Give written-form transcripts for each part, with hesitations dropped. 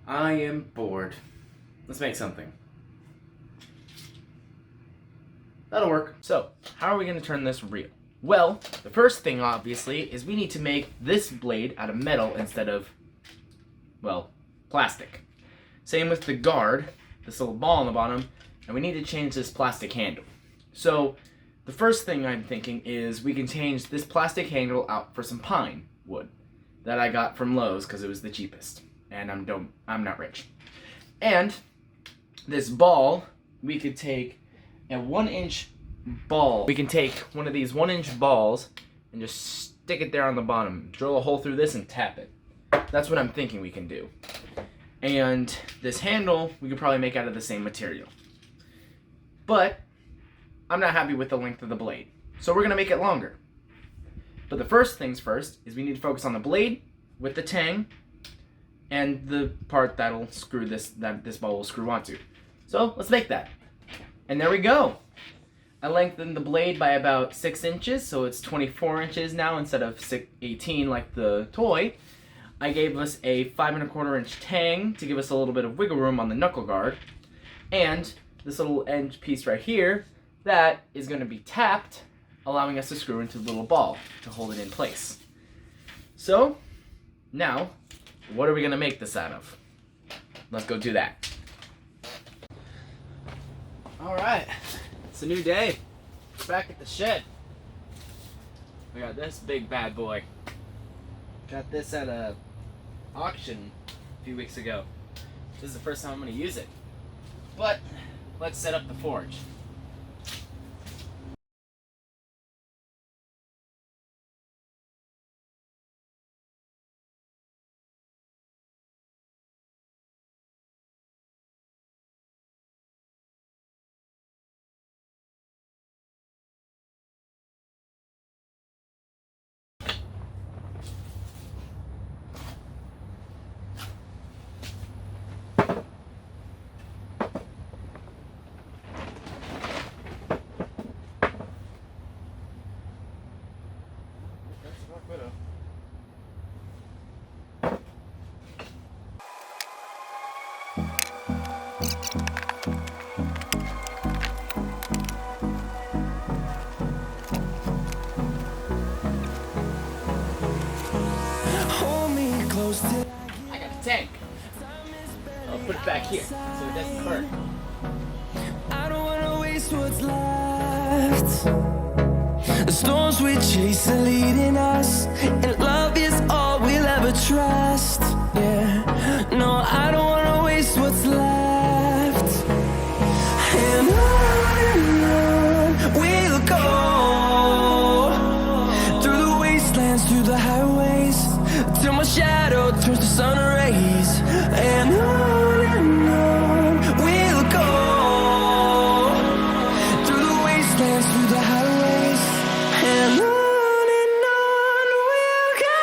I am bored. Let's make something. That'll work. So, how are we going to turn this real? Well, the first thing, obviously, is we need to make this blade out of metal instead of, well, plastic. Same with the guard, this little ball on the bottom, and we need to change this plastic handle. So, the first thing I'm thinking is we can change this plastic handle out for some pine wood that I got from Lowe's because it was the cheapest, and I'm not rich. And this ball, we could take a 1-inch ball. We can take one of these 1-inch balls and just stick it there on the bottom. Drill a hole through this and tap it. That's what I'm thinking we can do. And this handle, we could probably make out of the same material. But I'm not happy with the length of the blade, so we're gonna make it longer. But the first things first is we need to focus on the blade with the tang and the part that'll screw this ball will screw onto. So let's make that. And there we go. I lengthened the blade by about 6 inches, so it's 24 inches now instead of 18 like the toy. I gave us a 5 1/4 inch tang to give us a little bit of wiggle room on the knuckle guard. And this little end piece right here, that is going to be tapped, allowing us to screw into the little ball to hold it in place. So, now, what are we going to make this out of? Let's go do that. Alright, it's a new day. Back at the shed. We got this big bad boy. Got this at a auction a few weeks ago. This is the first time I'm going to use it. But, let's set up the forge. I got a tank. I'll put it back here so it doesn't hurt. I don't wanna waste what's left. The storms we chase are leading us, and love is all we'll ever trust. Yeah, no, I don't wanna waste what's left. And on we'll go, through the wastelands, through the highways, till my shadow turns to sun rays. And on we'll go, through the wastelands, through the highways, and on we'll go.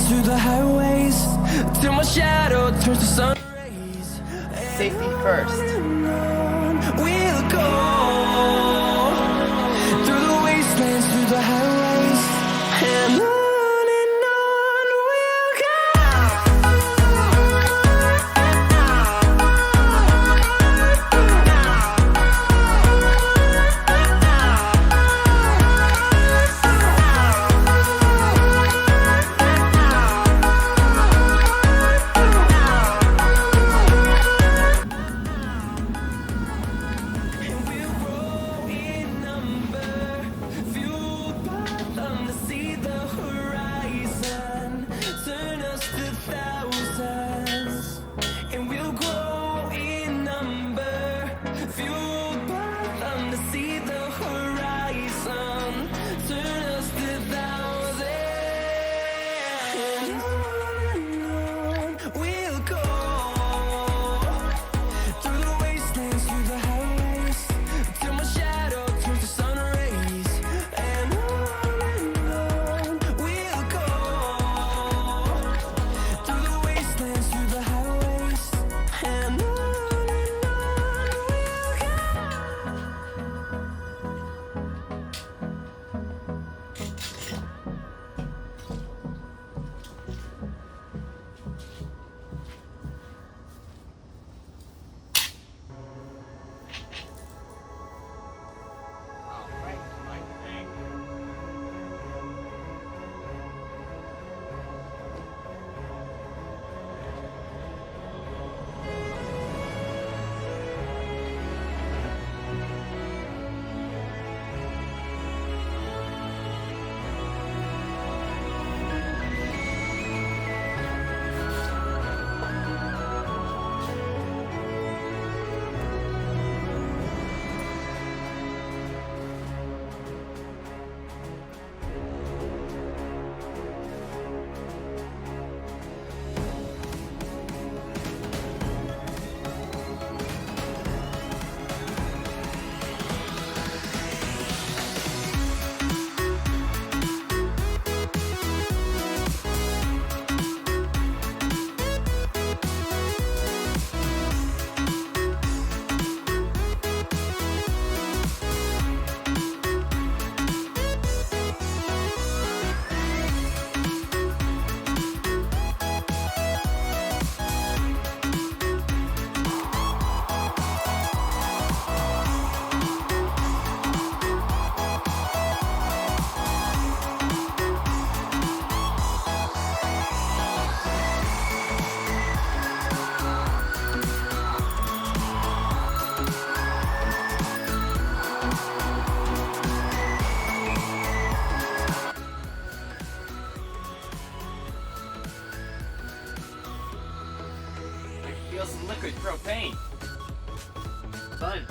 Through the highways, till my shadow turns to sun rays. Safety first. We'll go through the wastelands, through the highways, and on we'll go. some liquid propane. Fun.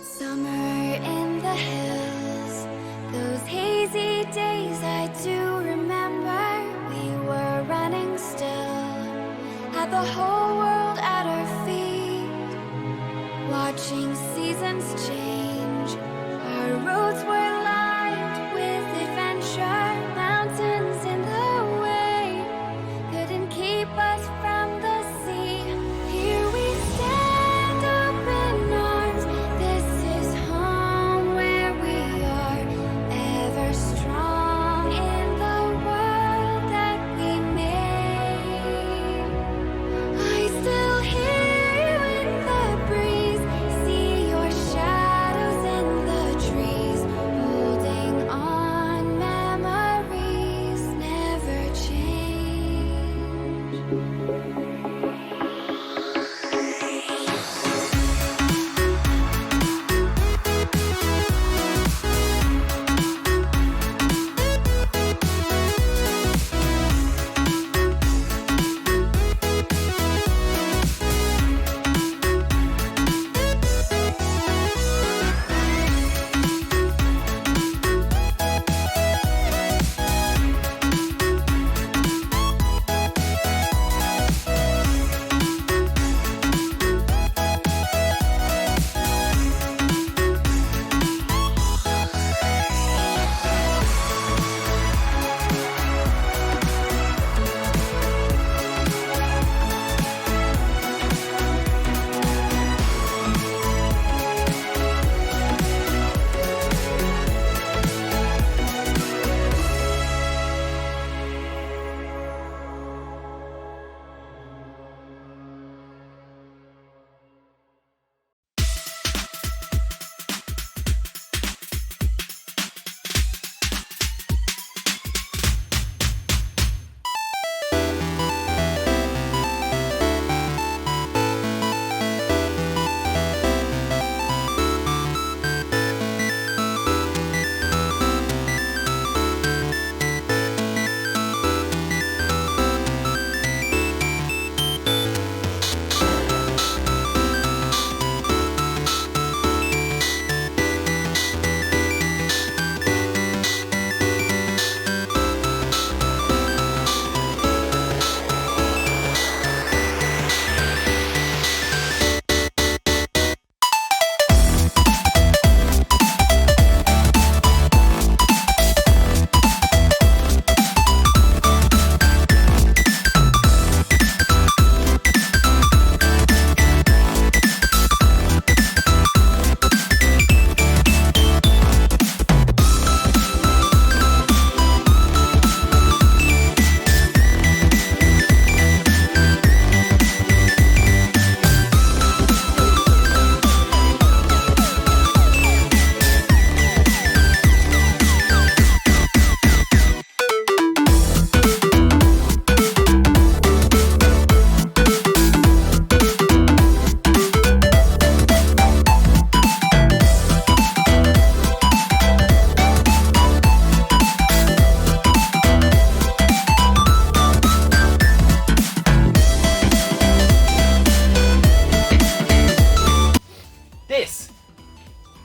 Summer in the hills, those hazy days I do remember. We were running still, had the whole world at our feet, watching seasons change. Our roads were lined with adventure, mountains in the way couldn't keep us from the sea. Here we stand open arms. This is home where we are, ever strong in the world that we made. I still hear you in the breeze, see your shadows in the trees, holding on, memories never change.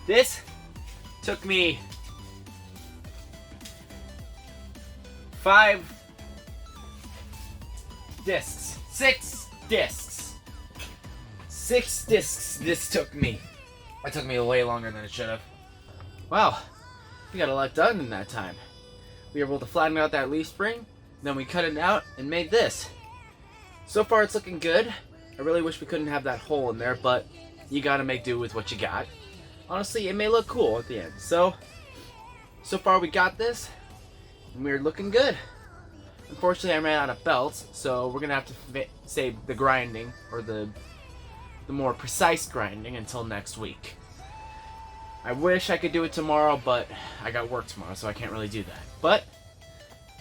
This took me 5 discs, 6 discs, 6 discs this took me. It took me way longer than it should have. Wow, we got a lot done in that time. We were able to flatten out that leaf spring, then we cut it out and made this. So far it's looking good. I really wish we couldn't have that hole in there, but you gotta make do with what you got. Honestly, it may look cool at the end. So far we got this, and we're looking good. Unfortunately, I ran out of belts, so we're gonna have to save the grinding, or the more precise grinding, until next week. I wish I could do it tomorrow, but I got work tomorrow, so I can't really do that. But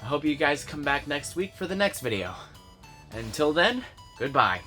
I hope you guys come back next week for the next video. Until then, goodbye.